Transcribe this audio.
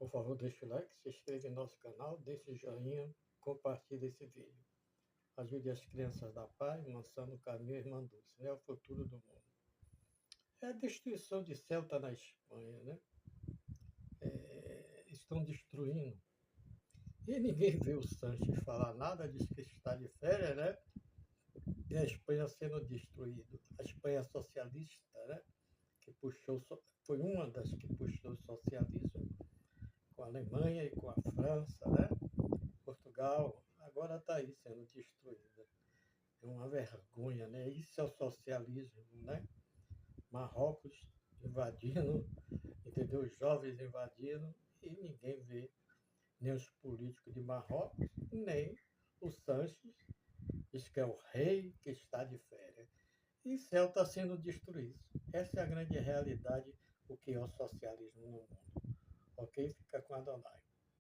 Por favor, deixe o like, se inscreva em nosso canal, deixe o joinha, compartilhe esse vídeo. Ajude as crianças da paz, lançando o caminho Irmã Dulce. É o futuro do mundo. É a destruição de Ceuta na Espanha, né? Estão destruindo. E ninguém vê o Sanches falar nada, diz que está de férias, né? E a Espanha sendo destruída. A Espanha socialista, né? Que puxou, foi uma das que puxou o socialismo com a Alemanha e com a França, né? Portugal, agora está aí sendo destruída. É uma vergonha, né? Isso é o socialismo, né? Marrocos invadindo, entendeu? Os jovens invadindo e ninguém vê, nem os políticos de Marrocos, nem o Sanches, diz que é o rei que está de férias. E céu está sendo destruído. Essa é a grande realidade, o que é o socialismo no mundo. Ok? Fica com a Adonai.